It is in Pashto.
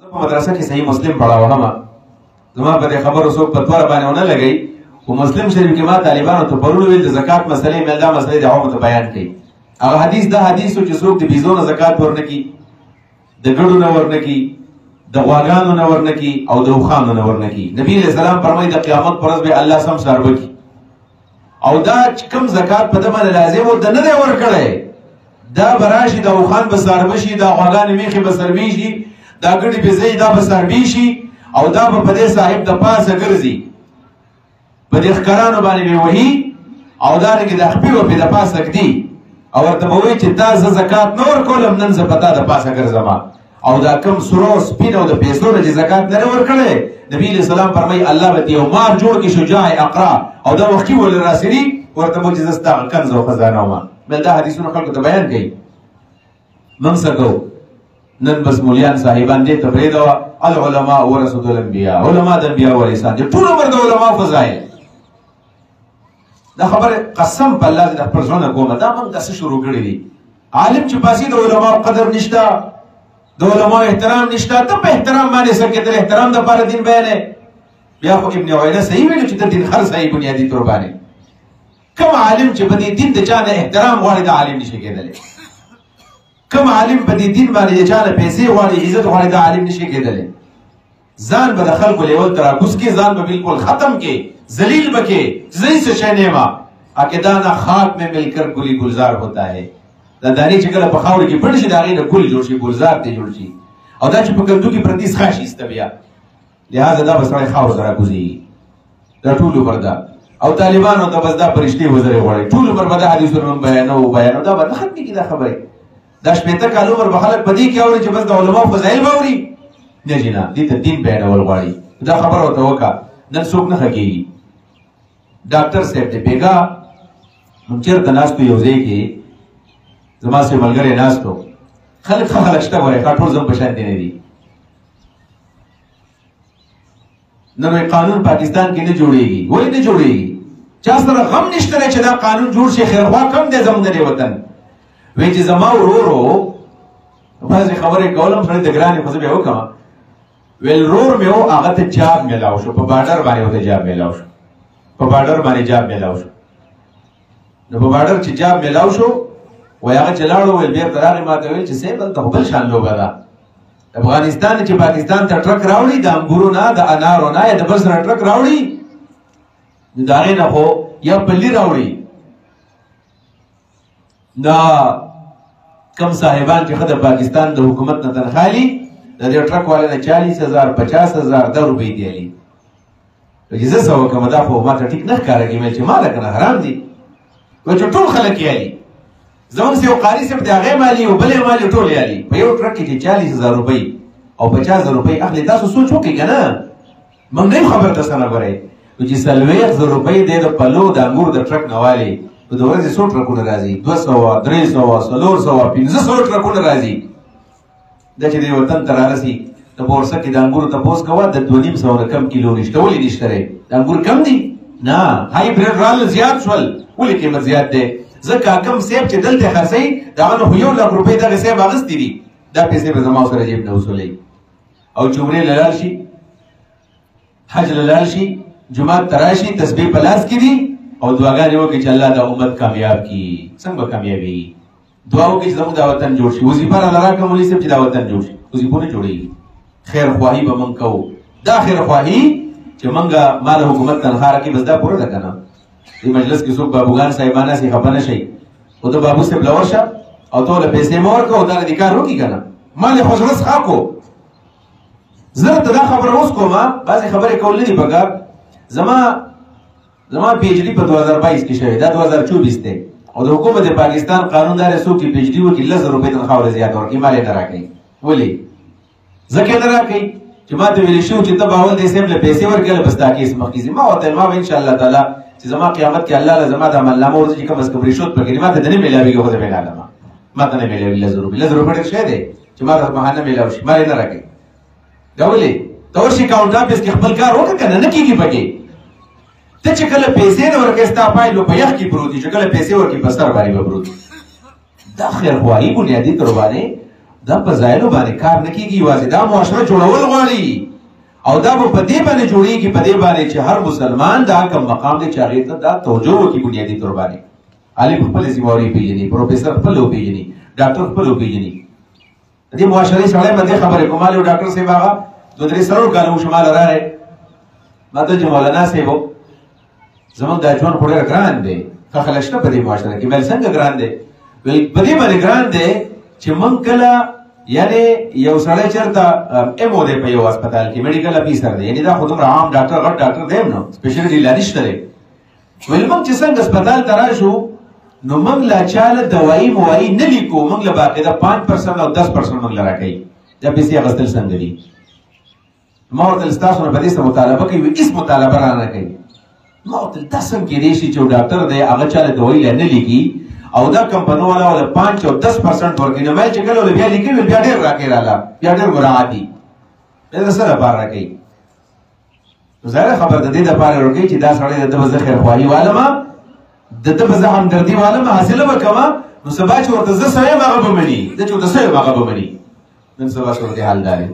په مدرسه کې صحیح مسلم پڑھاوه ما زما په دې خبرو څوک په توره باندې ونه لګي او مسلم شریف کې ما طالبانو ته پرون ویل د زکات مسلې مې دا مسلې د عوامو ته بیان کړي هغه حدیث دا حدیث چې څوک د بيزو نه زکات ورنکي د ګړو نه ورنکي د غواګانو نه ورنکي او د وخانو نه ورنکي نبی له سلام فرمایي د قیامت پر ورځ به الله سم سر وکي او دا کم زکات په دمه لازم او د نه ورکړي دا براشي د وخان به سر بشي د غواګان میخي به سر بشي دا ګړي به زی دا به سر بشي او دا په دې صاحب د پاسه ګرځي په دې ښکارانو باندې وਹੀ او دا رګي د خپل په د پاسه کدي او ورته وایي چې دا زکات نور کولم نن ز پتا د پاسه ګرځما او دا کم سرو سپین او د پیسو نه زکات نه ورکړي نبی له سلام فرمای الله به یو مار جوړ کی شجاع اقرا او دا وختي ول راسلی ورته مو چې زستا کنز او خزانه ما بل دا حدیثونه خلکو ته بیان کړي منسکو نن بس مولیان صاحبان دې ته پرېدوا العلماء ورثه الانبیاء علماء د انبیاء ورثان دي ټول عمر د علماء فضایل دا خبر قسم په الله د خپل ځونه کومه دا موږ تاسو شروع کړی دي عالم چې پاسي د علماء قدر نشته د علماء احترام نشته ته په احترام باندې سکه تر احترام د پر دین بیان بیا خو ابن عوینه صحیح ویل چې د دین هر صحیح بنیادی تور باندې کوم عالم چې په دې دین د چا نه احترام غواړي د عالم نشي کېدلی کوم عالم په دې دین باندې د چا نه پیسې غواړي عزت غواړي د عالم نشي کېدلی ځان به د خلکو لیول تراکوس کې ځان به بالکل ختم کې ذلیل بکې زئی سے شینما عقیدانہ خاک میں مل کر گلی گلزار ہوتا ہے دا دانی چې کله په خاور کې پړ شي دا غي نه ګل جوړ شي گلزار ته جوړ شي او دا چې په کندو کې پردیس خاشي استبیا لہذا دا بسړی خاور سره کوزي دا ټول وردا او طالبانو ته بس دا پرشتي وزره غواړي ټول پر بده حدیثونو بیانو دا به ختم کی دا خبره دا شپته کالو ور بخلک پدې کې اوري چې بس د علماء فضایل باوري نه جنا دې ته دین بیانول غواړي دا خبره وته وکا نن څوک نه حقيقي ډاکټر صاحب دې بیگا مونږ چیرته ناستو یو ځای کې زما سره ملګری ناستو خلک شته وره کاټول زم بشان دي نه دي نن قانون پاکستان کې نه جوړيږي ولې نه جوړيږي چا سره غم نشته چې دا قانون جوړ شي خیرخوا کم دی زموږ د وطن وی چې زما ورورو بعضې خبرې کولم سړی د ګرانې خو زه بیا وکړم ویل رور مې و هغه ته جاب میلاو شو په باډر باندې ورته جاب میلاو شو په باډر باندې جاب میلاو شو نو په باډر چې جاب میلاو شو وایي هغه چې لاړو ویل بېرته راغی ما ته ویل چې صاحب دلته خو بل شان لوبه ده افغانستان چې پاکستان ته ټرک راوړي د انګورو نه د انارو نه یا د بل سره ټرک راوړي نو د هغې نه خو یا پلي راوړي دا کم صاحبان چې د پاکستان د حکومت نه تنخالي د دې ټرک والا نه 40,000 50,000 د روپۍ دیالي چې زه څه وکړم دا خو ماته ټیک نه ښکارېږي چې ما ده که نه حرام دي و چې ټول خلک یالي زموږ سه یو قاري صاحب د هغې مالي او بلې مالي ټول یالي په یو ټرک کې چې 40,000 روپۍ او 50,000 روپۍ اخلي تاسو سوچ وکړئ که نه موږ نه خبر درسه نه ګورئ چې 40,000 روپۍ دی د پلو د انګور د ټرک نه والي نو د ورځې څو ټرکونه راځي 200 300 400 500 ټرکونه راځي دا چې د وطن ته رارسي د بورسه کې د انګورو تپوس کوه د 250 نه کم کیلو نشته ولې نشته دی د انګور کم دي نه هایبریډ رال زیات شول ولې قیمت زیات دی ځکه کم سیب چې دلته خرڅوي د هغه نه 1 لک روپۍ دغه سیب اخیستي دي دا پیسې به زما سره جیب نه وصولوي او چې عمرې له لاړ شي حج له لاړ شي جومات ته راشي تسبیح په لاس کې دي او دعاګانې وکړي چې الله د امت کامیاب کړي څنګه به کامیابي دعا وکړي چې زموږ دا وطن جوړ شي وظیفه راله راکړه مولوي صاحب چې دا وطن جوړ شي وظیفو نه جوړېږي خیر خواهي به موږ کوو دا خیر خواهي چې موږ ما د حکومت تنخوا راکړي بس دا پوره ده که نه دې مجلس کې څوک بابوګان صاحبان هسې خفه نه شي خو ته بابو صاحب له ورشه او ته له پیسې مه ورکړه او دا دې کار وکړي که نه ما دې خو زړه څښا کو زه ته دا خبره اوس کوم بعضې خبرې کول نه دي پکار زما پی ایچ ډي په 2022 کې شوی دا 2024 دی او د حکومت پاکستان قانون دار څوک چې پی ایچ ډي وکړي 10,000 روپۍ تنخوا ورته زیاته ورکړي ما یې نه راکوي ولې ځکه یې نه راکوي چې ما ته ویلي شوي چې ته به اول دې صاحب له پیسې ورکړې بس تا کیس مخکې ځي ما ورته ما به انشاءالله تعالی چې زما قیامت کې الله له زما د عملنامه ورځي چې کم از کم رشوت پکړي ما ته د نه میلاوېږي خو زه میلالمه ما ته نه میلاوي 10,000 روپۍ 10,000 روپۍ ډېر شی دی چې ما ته بهانه میلاو شي ما یې نه راکوي دا ولې ته ورشي کاونټ افیس کې خپل کار وکړه که نه کېږي پکې ته چې کله پیسې نه ورکړې ستا پایلو په یخ کې پروت دي چې کله پیسې ورکړې په سر باندې به پروت دا خیرخواهي بنیادي تر باندې دا په ځایونو باندې کار نه کېږي، یوازې دا معاشره جوړول غواړي او دا به په دې باندې جوړېږي، په دې باندې چې هر مسلمان دا کوم مقام دی چې هغې ته دا توجه وکړي بنیادي طور باندې. عالم خپلې ذمهواري وپېژني، پروفیسر خپل وپېژني، ډاکټر خپل وپېژني. د دې معاشرې سړی به دې خبرې کوم یو ډاکټر صاحب هغه 2-3 کاله وشو ماله راغی ما ته چې مولانا صاحب و زمونږ دا ژوند خو ډېر ګران دی، ښه خلک شته په دې معاشره کې. ویل څنګه ګران دی؟ ویل په دې باندې ګران دی چې موږ کله یعنې یو سړی چېرته MO دی په یو هسپتال کې میډیکل افیسر دی، یعنې دا خو دومره عام ډاکټر غټ ډاکټر دی هم نو سپېشلټي لا نشته دی. ویل موږ چې څنګه هسپتال ته راشو نو موږ لا چاله دوایي موایي نه لیکو، موږ له باقاعده 5% او 10% موږ له راکوي. دا پیسې اخیستل څنګه دي؟ ما ورته ویل ستاسو نه په دې څه مطالبه کوي؟ وایي هېڅ مطالبه رانه کوي. ما ورته ویل دا څنګه کېدی شي چې یو ډاکټر دی هغه چاله دوایي لا نه لیکي او دا کمپنو والا ول 5 او 10% ورکړي، نو مې چې کله ول بیا لیکي بیا ډېر راکړي رااله بیا ډېر مراعات دي. دا سره بار راکړي. ظاهر خبر د دې لپاره ورکړي چې دا سړی د زه خیر خواهي والما د ده به زه همدردي والما حاصله به کومه، نو سبا چې ورته زه څه یم هغه به مني، زه چې ورته څه یم هغه به مني. نن سبا صورت حال دا دی.